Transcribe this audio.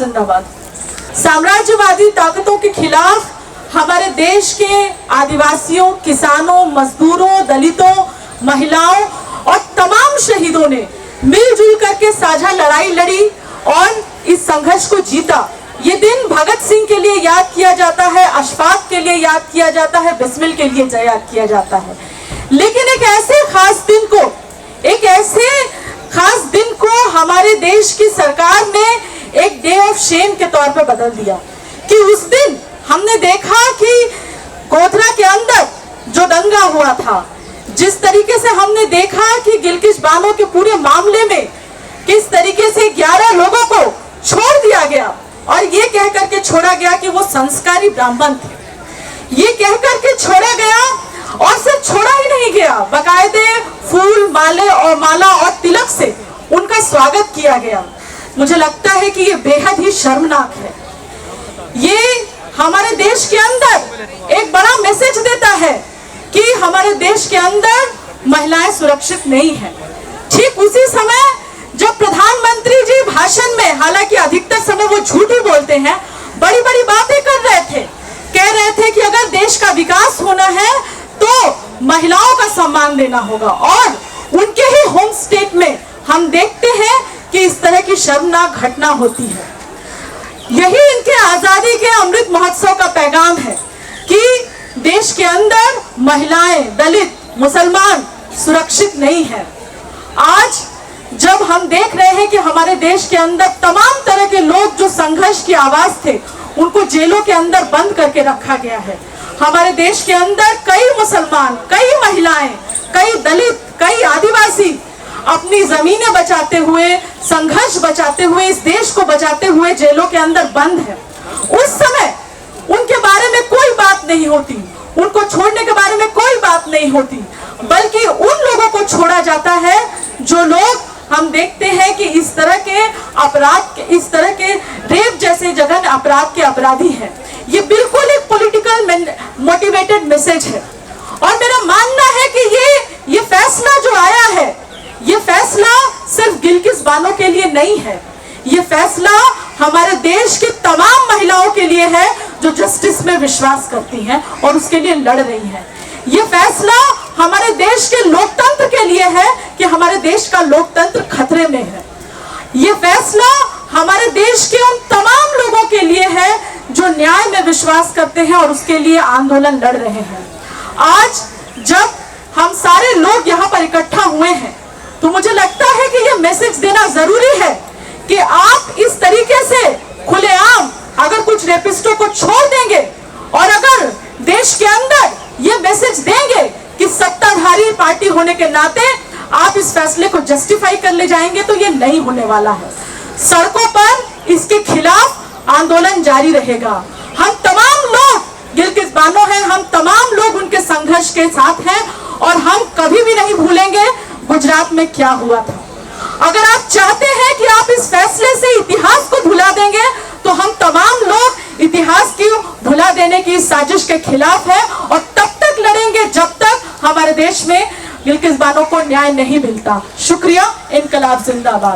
जिंदाबाद। साम्राज्यवादी ताकतों के खिलाफ हमारे देश के आदिवासियों, किसानों, मजदूरों, दलितों, महिलाओं और तमाम शहीदों ने मिलजुल करके साझा लड़ाई लड़ी और इस संघर्ष को जीता। ये दिन भगत सिंह के लिए याद किया जाता है, अशफाक के लिए याद किया जाता है, बिस्मिल के लिए याद किया जाता है। लेकिन एक ऐसे खास दिन को हमारे देश की सरकार ने एक डे ऑफ शेम के तौर पर बदल दिया कि उस दिन हमने देखा कि गोधरा के अंदर जो दंगा हुआ था, जिस तरीके से हमने देखा कि गिलगित बानो के पूरे मामले में किस तरीके से 11 लोगों को छोड़ दिया गया और ये कह करके छोड़ा गया कि वो संस्कारी ब्राह्मण थे। ये कह करके छोड़ा गया और सिर्फ छोड़ा ही नहीं गया, बाकायदे फूल, माला और तिलक से उनका स्वागत किया गया। मुझे लगता है कि ये बेहद ही शर्मनाक है। ये हमारे देश के अंदर एक बड़ा मैसेज देता है कि हमारे देश के अंदर महिलाएं सुरक्षित नहीं है। ठीक उसी समय जब प्रधानमंत्री जी भाषण में, हालांकि अधिकतर समय वो झूठ ही बोलते हैं, बड़ी बड़ी बातें कर रहे थे, कह रहे थे कि अगर देश का विकास होना है तो महिलाओं का सम्मान देना होगा। और उनके ही होम स्टेट में हम देखते हैं कि इस तरह की शर्मनाक घटना होती है। यही इनके आजादी के अमृत महोत्सव का पैगाम है कि देश के अंदर महिलाएं, दलित, मुसलमान सुरक्षित नहीं है। आज जब हम देख रहे हैं कि हमारे देश के अंदर तमाम तरह के लोग जो संघर्ष की आवाज थे, उनको जेलों के अंदर बंद करके रखा गया है। हमारे देश के अंदर कई मुसलमान, कई महिलाएं, कई दलित, कई आदिवासी अपनी जमीनें बचाते हुए, संघर्ष बचाते हुए, इस देश को बचाते हुए जेलों के अंदर बंद है। उस समय उनके बारे में कोई बात नहीं होती, उनको छोड़ने के बारे में कोई बात नहीं होती, बल्कि उन लोगों को छोड़ा जाता है जो लोग हम देखते हैं कि इस तरह के अपराध, इस तरह के रेप जैसे जघन्य अपराध के अपराधी हैं। ये बिल्कुल एक पॉलिटिकल मोटिवेटेड मैसेज है। और मेरा मानना है कि ये फैसला जो आया है, ये फैसला सिर्फ गिलगित बानो के लिए नहीं है, ये फैसला हमारे देश की तमाम महिलाओं के लिए है जो जस्टिस में विश्वास करती हैं और उसके लिए लड़ रही हैं। ये फैसला हमारे देश के लोकतंत्र के लिए है कि हमारे देश का लोकतंत्र खतरे में है। ये फैसला हमारे देश के उन तमाम लोगों के लिए है जो न्याय में विश्वास करते हैं और उसके लिए आंदोलन लड़ रहे हैं। आज जब हम सारे लोग यहाँ पर इकट्ठा हुए हैं तो मुझे लगता है कि ये मैसेज देना जरूरी है कि आप इस तरीके से खुलेआम अगर कुछ रेपिस्टों को छोड़ देंगे और अगर देश के अंदर ये मैसेज देंगे कि सत्ताधारी पार्टी होने के नाते आप इस फैसले को जस्टिफाई कर ले जाएंगे, तो ये नहीं होने वाला है। सड़कों पर इसके खिलाफ आंदोलन जारी रहेगा। हम तमाम लोग गिलगित बानो हैं, हम तमाम लोग उनके संघर्ष के साथ हैं और हम कभी भी नहीं भूलेंगे गुजरात में क्या हुआ था। अगर आप चाहते हैं कि आप इस फैसले से इतिहास को भुला देंगे, तो हम तमाम लोग इतिहास की भुला देने की साजिश के खिलाफ है और तब तक लड़ेंगे जब तक हमारे देश में गिलगित बानो को न्याय नहीं मिलता। शुक्रिया। इनकलाब जिंदाबाद।